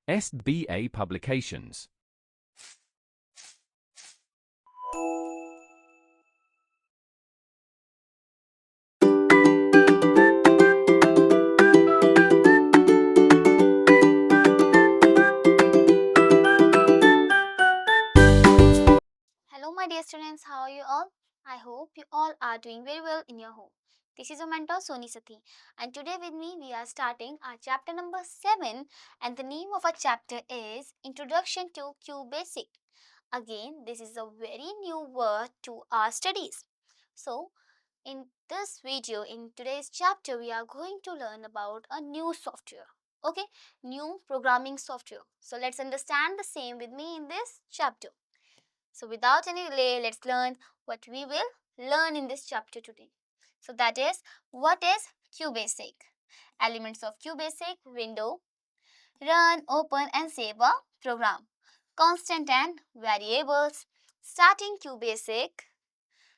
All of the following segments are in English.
SBA Publications. Hello, my dear students. How are you all? I hope you all are doing very well in your home. This is your mentor Soni Sathi, and today with me we are starting our chapter number 7, and the name of our chapter is Introduction to QBasic. Again, this is a very new word to our studies. So, in this video, in today's chapter, we are going to learn about a new software. Okay, new programming software. So, let's understand the same with me in this chapter. So without any delay, let's learn what we will learn in this chapter today. So that is, what is QBasic? Elements of QBasic: window, run, open and save a program, constant and variables, starting QBasic,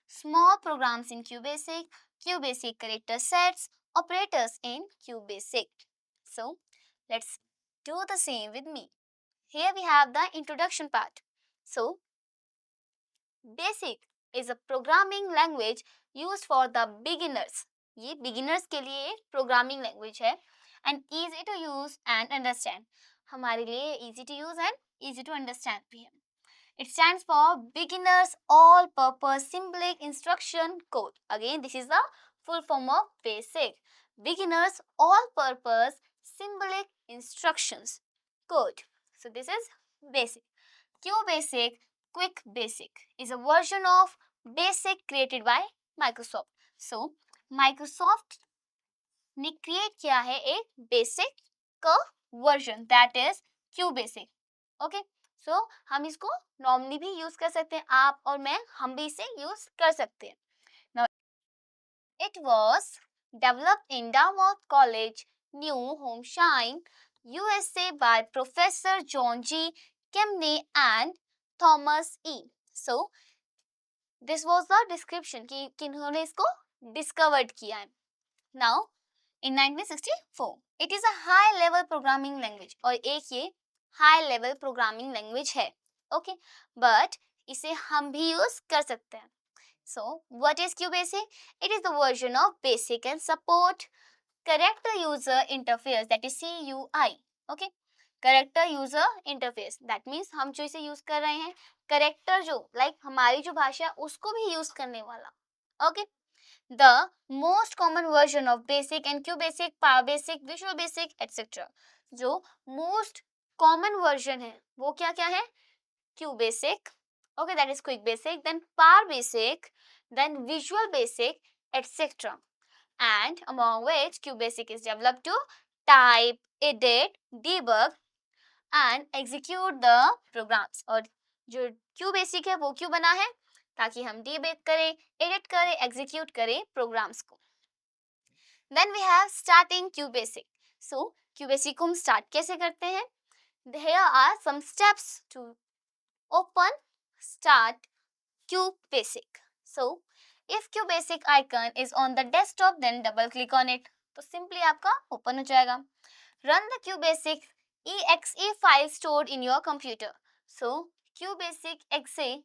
small programs in QBasic, QBasic character sets, operators in QBasic. So let's do the same with me. Here we have the introduction part. So BASIC is a programming language use for the beginners. ये beginners के लिए programming language है and easy to use and understand. हमारे लिए easy to use and easy to understand भी है. It stands for Beginners All Purpose Symbolic Instruction Code. Again, this is the full form of BASIC. Beginners All Purpose Symbolic Instructions Code. So this is BASIC. QBasic Quick Basic is a version of BASIC created by Microsoft. So Microsoft ने create किया है एक BASIC का version, that is QBasic. Okay, so हम इसको normally भी use कर सकते हैं, आप और मैं, हम भी इसे यूज कर सकते हैं. Now it was developed in Dartmouth college, new Hampshire, USA by Professor John G. Kemney and Thomas E. So this was the description कि किन्होंने इसको डिस्कवर्ड किया है. Now in 1964 it is a high level programming language, और एक ये high level programming language है. Okay, but इसे हम भी यूज कर सकते हैं. So what is QBasic? It is the version of basic and support character user interface, that is CUI. Okay, character user interface, that means हम जो इसे यूज कर रहे हैं, character जो like हमारी जो भाषा उसको भी यूज करने वाला. Okay, the most common version of basic and QBasic, power basic, visual basic, etc. जो most common version है वो क्या क्या है? QBasic, okay, that is quick basic, then power basic, then visual basic, etc. And among which QBasic is developed to type, edit, debug and execute the programs. और जो QBasic है वो क्यों बना है? ताकि हम debug करें, edit करें, execute करें programs को. Then we have starting QBasic. So QBasic को हम start कैसे करते हैं? Here are some steps to open, start QBasic. So if QBasic icon is on the desktop, then double click on it. तो simply आपका open हो जाएगा. Run the QBasic exe file stored in your computer. So QBasic exe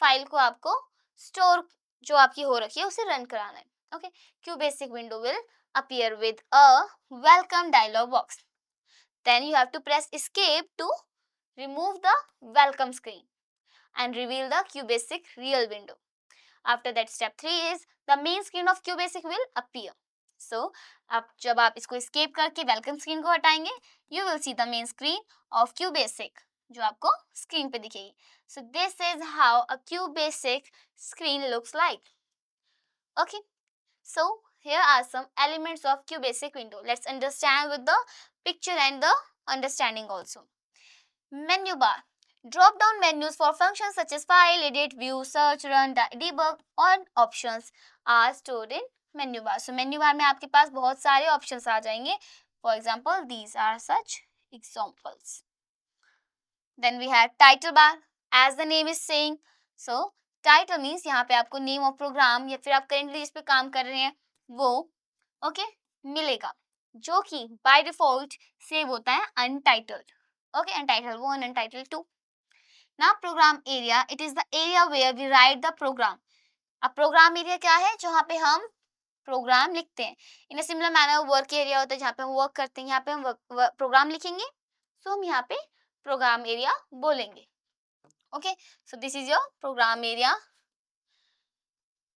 file को आपको store जो आपकी हो रखी है उसे रन कराना है. Okay, QBasic window will appear with a welcome dialog box. Then you have to press escape to remove the welcome screen and reveal the QBasic real window. After that, step 3 is the main screen of QBasic will appear. So अब जब आप इसको escape करके welcome screen को हटाएंगे, you will see the main screen of QBasic जो आपको screen पे दिखेगी. So this is how a QBasic screen looks like. Okay, so here are some elements of QBasic window. Let's understand with the picture and the understanding also. Menu bar. Drop down menus for functions such as file, edit, view, search, run, debug और options are stored in menu bar. So menu bar में आपके पास बहुत सारे options आ जाएंगे. For example, these are such examples. Then we have title bar, as the name is saying. So title means यहाँ पे आपको name of program या फिर आप currently जिस पे काम कर रहे हैं वो okay मिलेगा. जो कि बाय डिफॉल्ट सेव होता है untitled. Okay, untitled 1, untitled 2. Now program area, it is the area where we write the program. अब प्रोग्राम एरिया क्या है? जहाँ पे हम प्रोग्राम लिखते हैं. In a similar manner work area होता है जहाँ पे हम वर्क करते हैं, यहाँ पे हम प्रोग्राम लिखेंगे, सो हम यहाँ पे प्रोग्राम एरिया बोलेंगे. Okay, so this is your program area.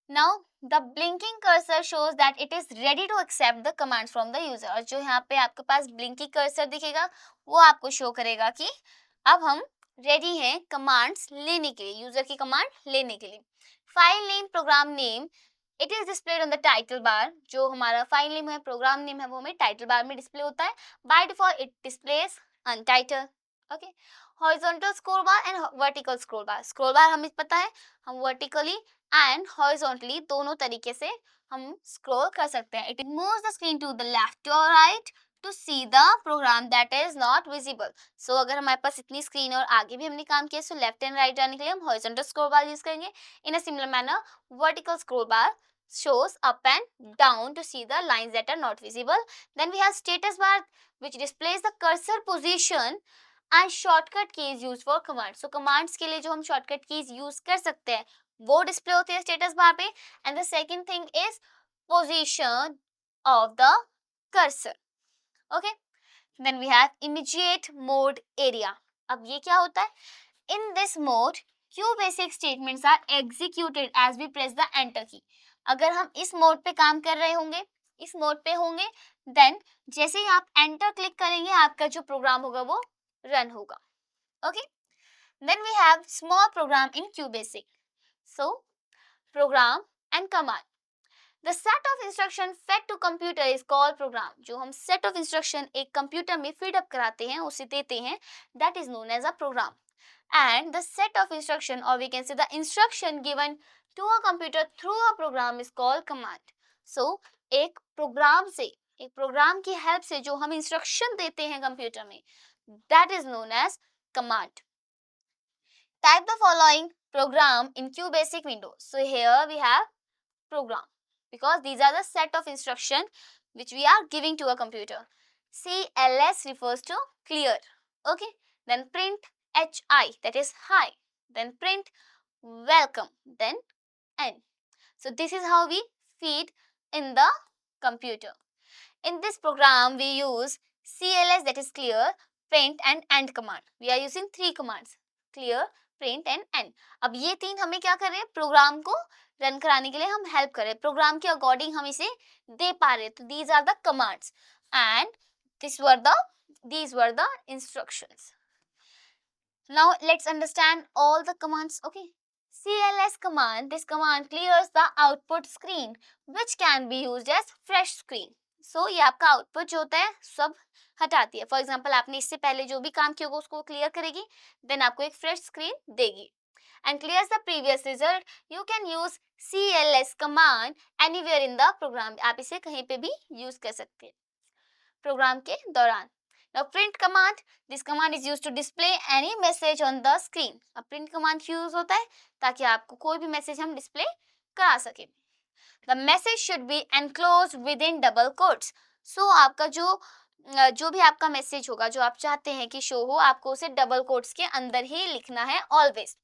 Now the blinking cursor shows that it is ready to accept the commands from the user. और जो यहाँ पे आपके पास blinking cursor दिखेगा वो आपको शो करेगा कि अब हम रेडी हैं कमांड्स लेने के लिए, यूजर की कमांड लेने के लिए. File name, program name, it is displayed on the title bar. जो हमारा फाइल नेम है, प्रोग्राम नेम है, वो हमें टाइटल बार में डिस्प्ले होता है. By default it displays untitled. Okay, horizontal scroll bar and vertical scroll bar. Scroll bar हमें पता है, हम वर्टिकली एंड हॉरिजॉन्टली दोनों तरीके से हम स्क्रॉल कर सकते हैं. It moves the screen to the left or right to see the program that is not visible. So अगर हमारे पास इतनी स्क्रीन और आगे भी हमने काम किया, सो लेफ्ट एंड राइट जाने के लिए हम हॉरिजॉन्टल स्क्रॉल बार यूज करेंगे. In a similar manner vertical scroll bar shows up and down to see the lines that are not visible. Then we have status bar which displays the cursor position and shortcut keys used for commands. So commands के लिए जो हम shortcut keys use कर सकते हैं वो display होती है स्टेटस बार पे. And the second thing is position of the cursor. Okay, then we have immediate mode area. अब ये क्या होता है? In this mode QBASIC statements are executed as we press the enter key. अगर हम इस mode पे काम कर रहे होंगे, इस मोड पे होंगे, देन जैसे ही आप एंटर क्लिक करेंगे आपका जो प्रोग्राम होगा वो रन होगा. Okay, then we have small program in QBASIC. So, program and command. The set of instruction fed to computer is called program. जो हम set of instruction एक कंप्यूटर में feed up कराते हैं, उसे देते हैं, that is known as a program. And the set of instruction, or we can say the instruction given to a computer through a program is called command. So, एक programme से, एक programme की help से जो हम instruction देते हैं computer में, that is known as command. Type the following program in QBasic window. So here we have program because these are the set of instruction which we are giving to a computer. CLS refers to clear. Okay, then print HI, that is high, then print welcome, then N. So this is how we feed in the computer. In this program we use CLS, that is clear, print and end command. We are using three commands: clear, print and end. अब ये तीन हमें क्या कर रहे हैं? Programme को run कराने के लिए हम हेल्प कर रहे हैं, प्रोग्राम के अकॉर्डिंग हम इसे दे पा रहे हैं. तो these are the commands and these were the instructions. Now let's understand all the commands. Okay, CLS command, this command clears the output screen which can be used as fresh screen. So ये आपका output जो होता है सब हटाती है. For example आपने इससे पहले जो भी काम किया होगा उसको क्लियर करेगी, देन आपको एक फ्रेश स्क्रीन देगी. And clears the previous result. You can use CLS command anywhere in the program. आप इसे कहीं पे भी यूज कर सकते हैं प्रोग्राम के दौरान. Now print command, this command is used to display any message on the screen. अब print command यूज होता है ताकि आपको कोई भी मैसेज हम डिस्प्ले करा सके. The message should be enclosed within double quotes. So आपका जो भी आपका मैसेज होगा जो आप चाहते हैं कि शो हो, आपको उसे डबल कोट्स के अंदर ही लिखना है always.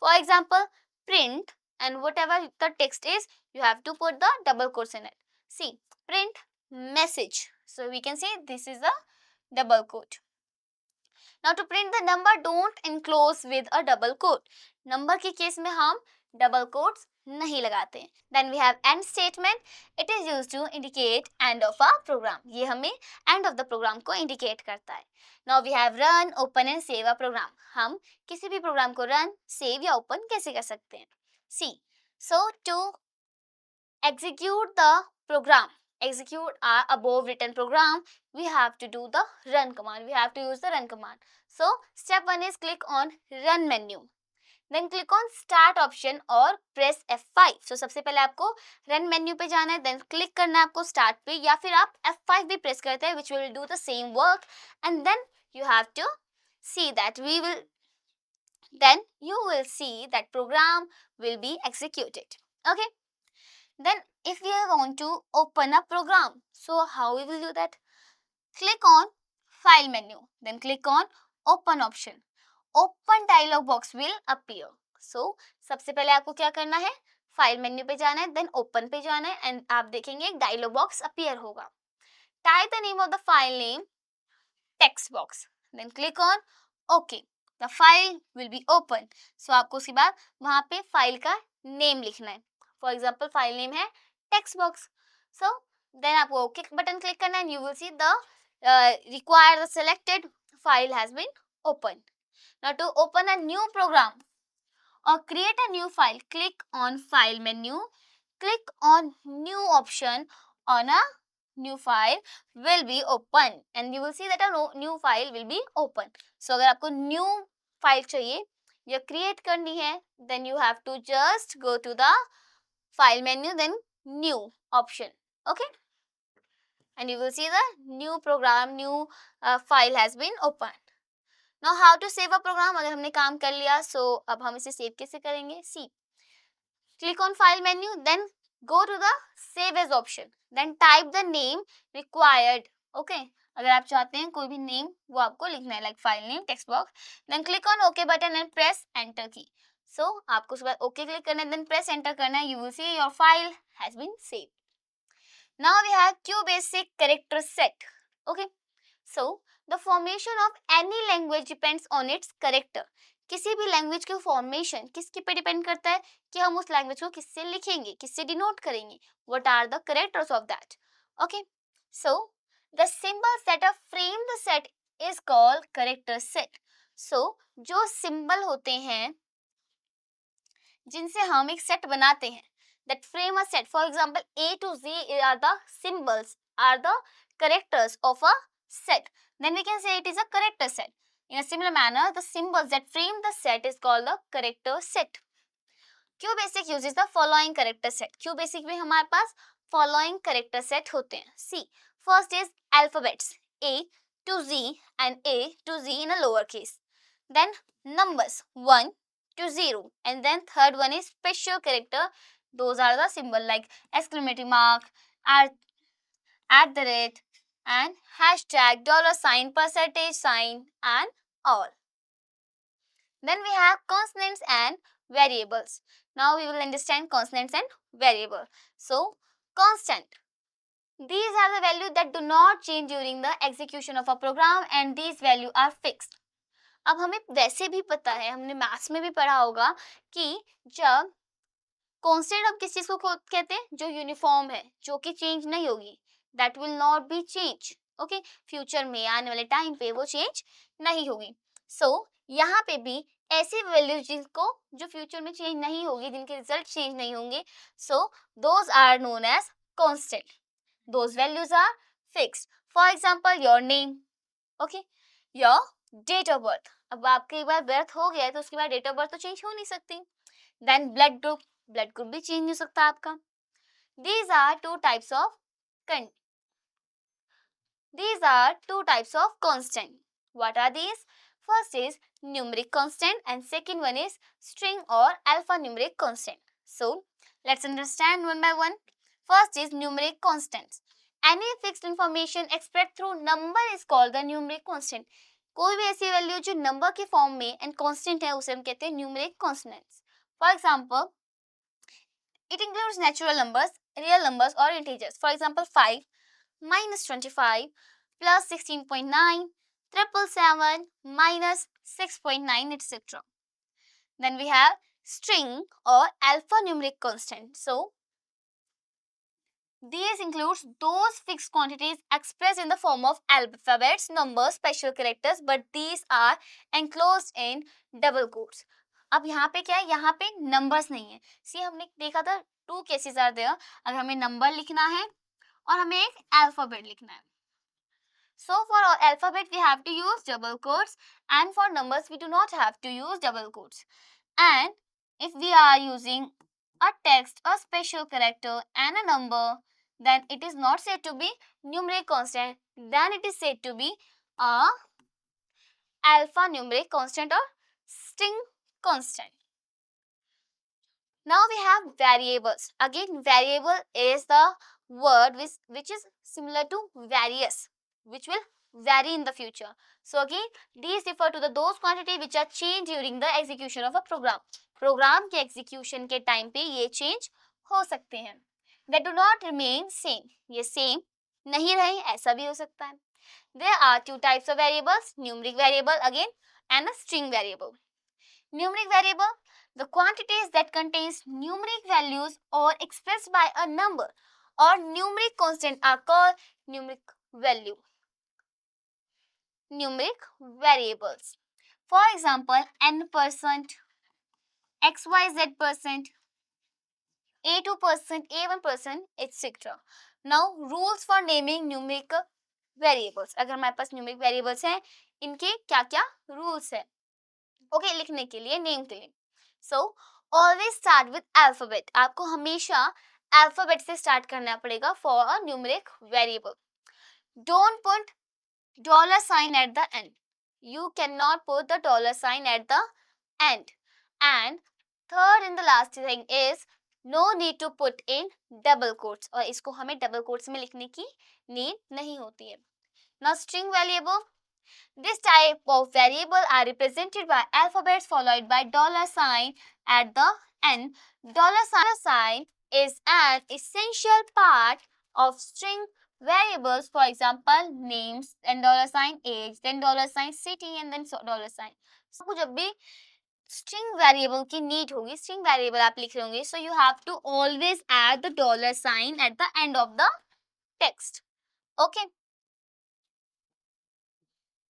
For example print and whatever the text is, you have to put the double quotes in it. See, print message. So we can say this is the double quote. Now to print the number, don't enclose with a double quote. Number के case में हम double quotes नहीं लगाते हैं. Then we have end statement. It is used to indicate end of a program. ये हमें end of the program को indicate करता है. Now we have run, open and save a program. हम किसी भी प्रोग्राम को run, save या open कैसे कर सकते हैं? See, so to execute the program, execute our above written program, we have to do the run command. We have to use the run command. So step 1 is click on run menu. Then click on start option और press F5. So सबसे पहले आपको run menu पे जाना है, then click करना है आपको start पे, या फिर आप F5 भी press करते हैं, which will do the same work, and then you have to see that you will see that program will be executed. Okay. Then if we want to open a program, so how we will do that? click on file menu, then click on open option. Open dialog box will appear. So सबसे पहले आपको क्या करना है, file menu पे जाना है, then open पे जाना है एंड आप देखेंगे एक डायलॉग बॉक्स अपीयर होगा. Type the name of the file name text box, then click on okay. The file will be open. So आपको उसके बाद वहां पे फाइल का नेम लिखना है. फॉर एग्जाम्पल फाइल नेम है टेक्स्ट बॉक्स. सो देन आपको ओके बटन क्लिक करना है. You will see the required the selected file has been opened. Now to open a new program or create a new file, click on file menu, click on new option on a new file will be open and you will see that a new file will be open. So अगर आपको new file चाहिए या create करनी है, then you have to just go to the file menu, then new option. Okay, and you will see the new program, new file has been opened. Now how to save a program? अगर हमने काम कर लिया, so अब हम इसे save कैसे करेंगे? See, click on file menu, then go to the save as option, then type the name required. Okay, अगर आप चाहते हैं कोई भी name वो आपको लिखना है, like file name text box, then click on OK button and press enter key. So आपको उसके बाद OK click करना है, then press enter करना है. You will see your file has been saved. Now we have QBasic character set. Okay, so the formation of any language depends on its character. किसी भी language के formation किसके पे depend करता है कि हम उस लैंग्वेज को किससे लिखेंगे, किससे डिनोट करेंगे. What are the characters of that. Okay, so the symbol set of frame the set is called character set. So जो सिंबल होते हैं जिनसे हम एक सेट बनाते हैं, that frame a set. For example, A to Z are the symbols, are the characters of a set. Then we can say it is a character set. In a similar manner, the symbols that frame the set is called the character set. QBasic uses the following character set. QBasic में हमारे पास following character set होते हैं. See, first is alphabets A to Z and A to Z in a lowercase. Then numbers 1 to 0, and then third one is special character. Those are the symbol like exclamation mark, at the rate, and hashtag, dollar sign, percentage sign, and all. Then we have consonants and variables. Now we will understand consonants and variable. So constant, these are the values that do not change during the execution of a program and these values are fixed. अब हमें वैसे भी पता है, हमने maths में भी पढ़ा होगा कि जब कांस्टेंट अब किस चीज को कहते हैं, जो यूनिफॉर्म है, जो कि चेंज नहीं होगी, that will not be change. Okay, future में आने वाले टाइम पे वो चेंज नहीं होगी. सो यहाँ पे भी ऐसी वैल्यूज जिनको जो फ्यूचर में चेंज नहीं होगी, जिनके रिजल्ट चेंज नहीं होंगे, so those are known as constant. Those values are fixed. For example your name, okay, your date of birth. अब आपके एक बार बर्थ हो गया है तो उसके बाद डेट ऑफ बर्थ तो चेंज हो नहीं सकती. Then blood group, blood group भी चेंज हो सकता है आपका. These are two types of constant. What are these? First is numeric constant and second one is string or alphanumeric constant. So let's understand one by one. First is numeric constants. Any fixed information expressed through number is called the numeric constant. कोई भी ऐसी value जो number के form में and constant है उसे हम कहते हैं numeric constants. For example, it includes natural numbers, real numbers or integers. For example, 5 minus 25 plus 16.9, 777 minus 6.9, etc. Then we have string or alphanumeric constant. So these includes those fixed quantities expressed in the form of alphabets, numbers, special characters, but these are enclosed in double quotes. अब यहाँ पे क्या है, यहाँ पे numbers नहीं है. सी हमने देखा था टू केसेस आर देयर. अगर हमें नंबर लिखना है और हमें एक अल्फाबेट लिखना है. So for alphabet we have to use double quotes and for numbers we do not have to use double quotes. And if we are using a text, a special character and a number, then it is not said to be numeric constant, then it is said to be a alphanumeric constant or string constant. Now we have variables. Again, variable is the word which is similar to various. which will vary in the future. So again, these refer to those quantities which are changed during the execution of a program. Program के execution के time पे ये change हो सकते हैं. They do not remain same. ये same नहीं रहे, ऐसा भी हो सकता है. There are two types of variables, numeric variable again and a string variable. Numeric variable, the quantities that contains numeric values or expressed by a number or numeric constant are called numeric value. Numeric variables. For example, n%, xyz%, a2%, a1%, etc. Now, rules for naming numeric variables. अगर हमारे पास numeric variables हैं, इनके क्या क्या rules हैं? Okay, लिखने के लिए, name के लिए. So, always start with alphabet. आपको हमेशा alphabet से start करना पड़ेगा for a numeric variable. Don't put $sign at the end. You cannot put the $sign at the end. And third and the last thing is no need to put in double quotes. और इसको हमें double quotes में लिखने की need नहीं होती है. Now string variable. This type of variable are represented by alphabets followed by $sign at the end. $sign is an essential part of string variables. For example, names, then $sign age, then $sign city, and then $sign. So जब भी string variable की need होगी, string variable आप लिख रहे होंगे, so you have to always add the $sign at the end of the text. Okay.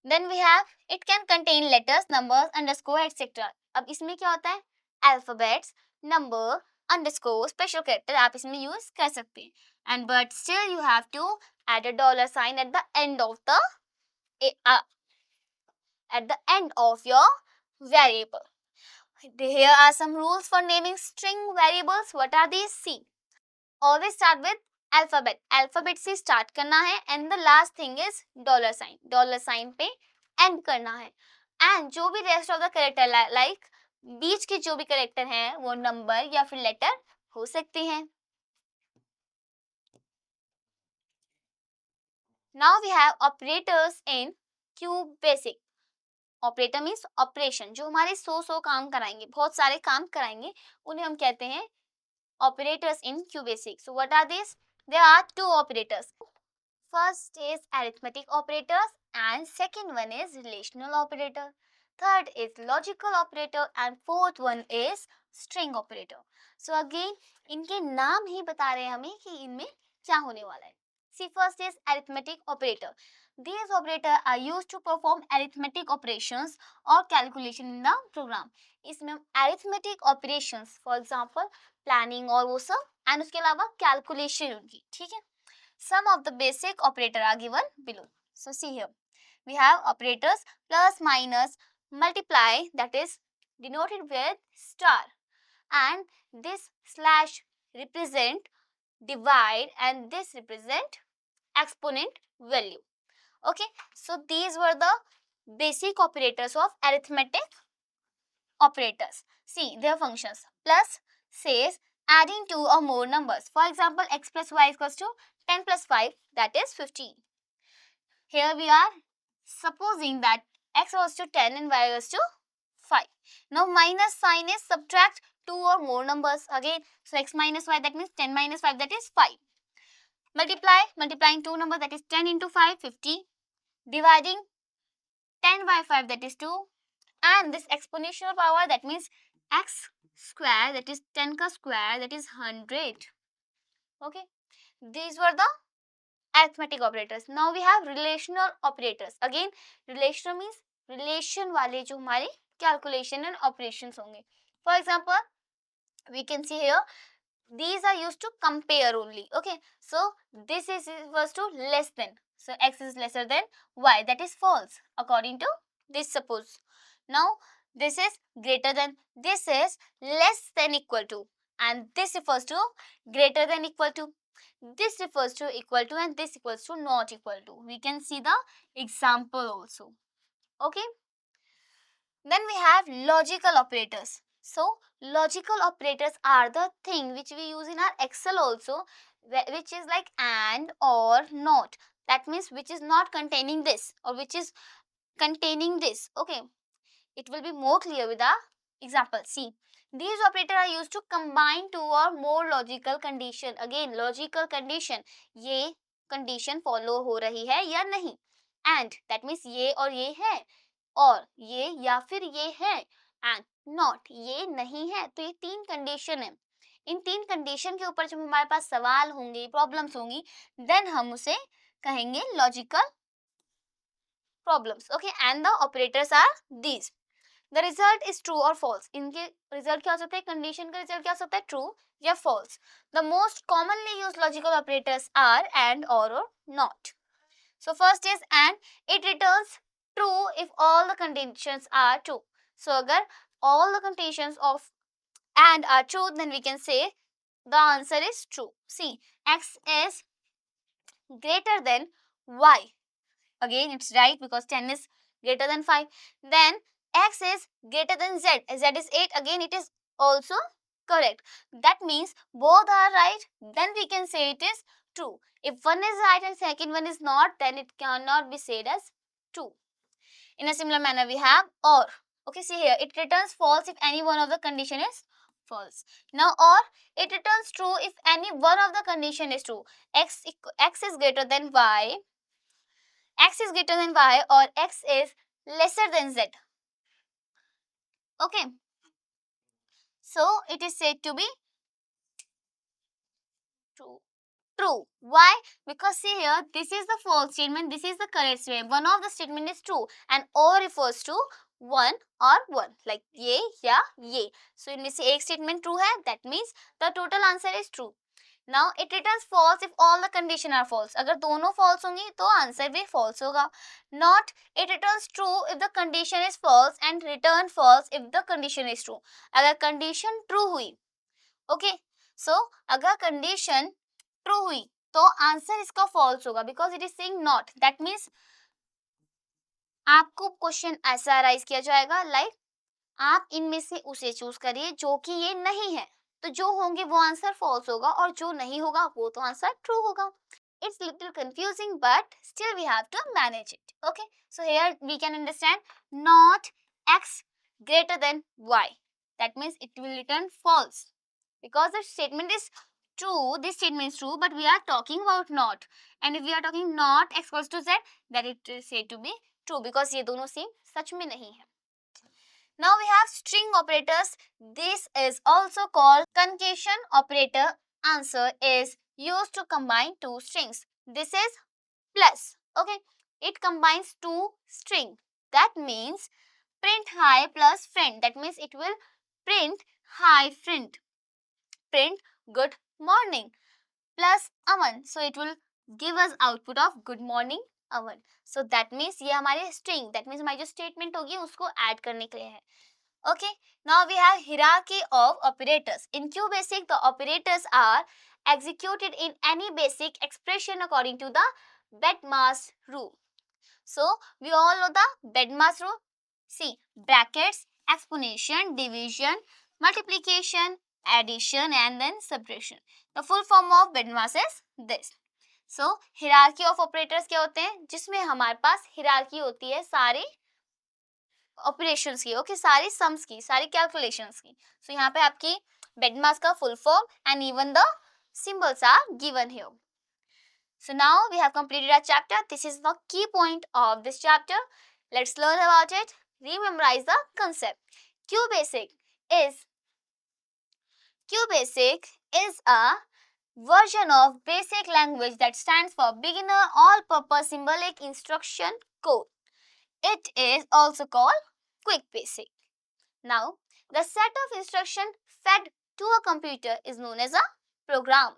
Then we have it can contain letters, numbers, underscore, etc. अब इसमें क्या होता है? Alphabets, number, underscore, special character आप इसमें use कर सकते हैं. And but still you have to add a $sign at the end of your variable. Here are some rules for naming string variables. What are these? See. Always start with alphabet. Alphabet से start करना है and the last thing is $sign. $sign पे end करना है. And जो भी rest of the character like बीच के जो भी character हैं वो number या फिर letter हो सकते हैं. Now we have operators in QBasic. Operator means operation. जो हमारे सौ काम कराएंगे, बहुत सारे काम कराएंगे, उन्हें हम कहते हैं operators in QBasic. So what are these? There are two operators. First is arithmetic operators and second one is relational operator. Third is logical operator and fourth one is string operator. So again इनके नाम ही बता रहे हैं हमें कि इनमें क्या होने वाला है. See, first is arithmetic operator. These operators are used to perform arithmetic operations or calculation in the program. इसमें arithmetic operations, for example planning और वो सब, and उसके अलावा calculation उनकी, ठीक है. Some of the basic operators are given below. So see here, we have operators plus, minus, multiply, that is denoted with star, and this slash represent divide and this represent exponent value. Okay, so these were the basic operators of arithmetic operators. See their functions. Plus says adding two or more numbers. For example, x plus y equals to 10 plus 5, that is 15. Here we are supposing that x was to 10 and y was to 5. Now minus sign is subtract two or more numbers again. So x minus y, that means 10 minus 5, that is 5. Multiplying two numbers, that is 10 into 5, 50. Dividing 10 by 5, that is 2. And this exponential power, that means x square, that is 10 ka square, that is 100. Okay, these were the arithmetic operators. Now we have relational operators. Again, relational means relation वाले जो हमारे calculation and operations होंगे. For example, we can see here these are used to compare only. Okay, so this is equals to less than. So x is lesser than y, that is false according to this. Suppose now this is greater than, this is less than equal to, and this refers to greater than equal to, this refers to equal to, and this equals to not equal to. We can see the example also. Okay, then we have logical operators. So logical operators are the thing which we use in our Excel also, which is like and, or, not. that means which is not containing this or which is containing this. Okay, it will be more clear with the example. See, these operators are used to combine two or more logical condition. Again, logical condition, ये condition follow हो रही है या नहीं, and that means ये और ये है, और ये या फिर ये है, and not ये नहीं है. तो ये तीन कंडीशन है. इन तीन कंडीशन के ऊपर जब हमारे पास सवाल होंगे, प्रॉब्लम्स होंगी, देन हम उसे कहेंगे logical problems. Okay, and the operators are these. The result is true or false. इनके रिजल्ट क्या हो सकता है, कंडीशन का रिजल्ट क्या हो सकता है, ट्रू या false. The most commonly used logical operators are and or not. So first is and, it returns true if all the conditions are true. So agar all the conditions of and are true, then we can say the answer is true. See, x is greater than y. Again it's right because 10 is greater than 5. Then x is greater than z. Z is 8. Again it is also correct. That means both are right. Then we can say it is true. If one is right and second one is not, then it cannot be said as true. In a similar manner, we have or. Okay, see here, it returns false if any one of the condition is false. Now or, it returns true if any one of the condition is true. X is greater than y. X is greater than y or x is lesser than z. Okay. So it is said to be true. True. Why? Because see here, this is the false statement, this is the correct statement. One of the statement is true and or refers to one or one, like ये या ये. So इनमें से एक statement true है, that means the total answer is true. Now it returns false if all the condition are false. अगर दोनों false होंगी तो answer भी false होगा. Not, it returns true if the condition is false and return false if the condition is true. अगर condition true हुई, okay, so अगर condition true हुई तो आंसर इसका फॉल्स होगा because it is saying not. That means आपको question ऐसा rise किया जाएगा लाइक आप इनमें से उसे चूज करिए जो कि ये नहीं है, तो जो होंगे वो आंसर फॉल्स होगा और जो नहीं होगा वो तो आंसर ट्रू होगा. It's little confusing but still we have to manage it. Okay, so here we can understand not x greater than y. That means it will return false because the statement is true, this statement is true, but we are talking about not. And if we are talking not x equals to z, then it is said to be true because ये दोनों same सच में नहीं है. Now we have string operators. This is also called concatenation operator. Answer is used to combine two strings. This is plus. Okay, it combines two string. That means print hi plus friend. That means it will print hi friend, print good morning plus Aman. So it will give us output of good morning Aman. So that means ये हमारे string, that means हमारी जो statement होगी उसको add करने के लिए है. Okay, now we have hierarchy of operators. In QBasic, the operators are executed in any basic expression according to the BEDMAS rule. So we all know the BEDMAS rule. See, brackets, exponentiation, division, multiplication, addition and then subtraction. The full form of BEDMAS is this. So hierarchy of operators क्या होते हैं, जिसमें हमारे पास hierarchy होती है सारे operations की, okay, सारी सम्स की, सारी कैलकुलेशंस की. सो यहाँ पे आपकी BEDMAS का full form and even the symbols are given here. So now we have completed our chapter. This is the key point of this chapter. Let's learn about it. Rememorize the concept. QBasic is a version of basic language that stands for Beginner All-Purpose Symbolic Instruction Code. It is also called Quick Basic. Now, the set of instruction fed to a computer is known as a program.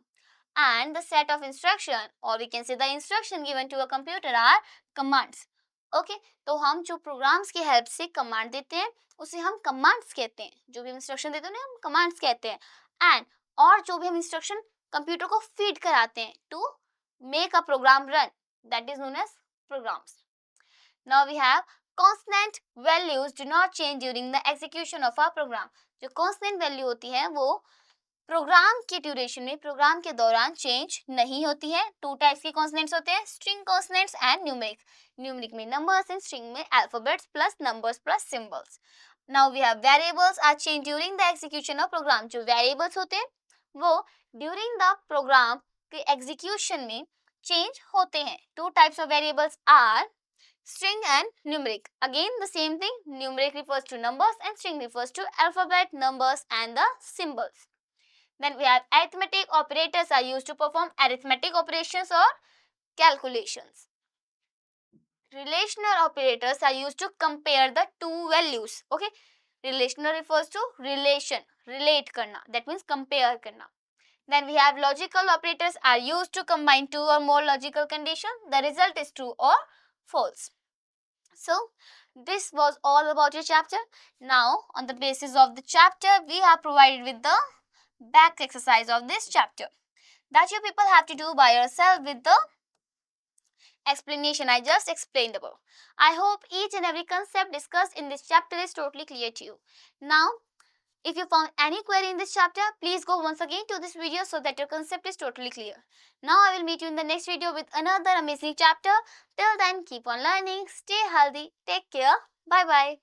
And the set of instruction, or we can say the instruction given to a computer, are commands. Okay, तो हम जो programs की help से command देते हैं उसे हम commands कहते हैं. जो भी हम instruction देते हैं हम commands कहते हैं. And और जो भी हम instruction computer को feed कराते हैं to make a program run, that is known as programs. Now we have constant values do not change during the execution of a program. जो constant value होती है वो प्रोग्राम के ड्यूरेशन में, programme के दौरान चेंज नहीं होती है। टू टाइप्स के कॉन्सोनेंट्स होते हैं, string consonants and numeric. Numeric में नंबर्स एंड स्ट्रिंग में alphabets plus numbers plus symbols. Now we have variables are change during the execution of program. जो वेरिएबल्स होते हैं वो ड्यूरिंग द प्रोग्राम के एग्जीक्यूशन में चेंज होते हैं। Two types of variables are string and numeric. Again the same thing, numeric refers to numbers and string refers to alphabet, numbers and the symbols. Then we have arithmetic operators are used to perform arithmetic operations or calculations. Relational operators are used to compare the two values. Okay, relational refers to relation, relate karna, that means compare karna. Then we have logical operators are used to combine two or more logical conditions. The result is true or false. So this was all about your chapter. Now on the basis of the chapter we are provided with the back exercise of this chapter that you people have to do by yourself with the explanation I just explained above. I hope each and every concept discussed in this chapter is totally clear to you. Now if you found any query in this chapter, please go once again to this video so that your concept is totally clear. Now I will meet you in the next video with another amazing chapter. Till then, keep on learning, stay healthy, take care, bye bye.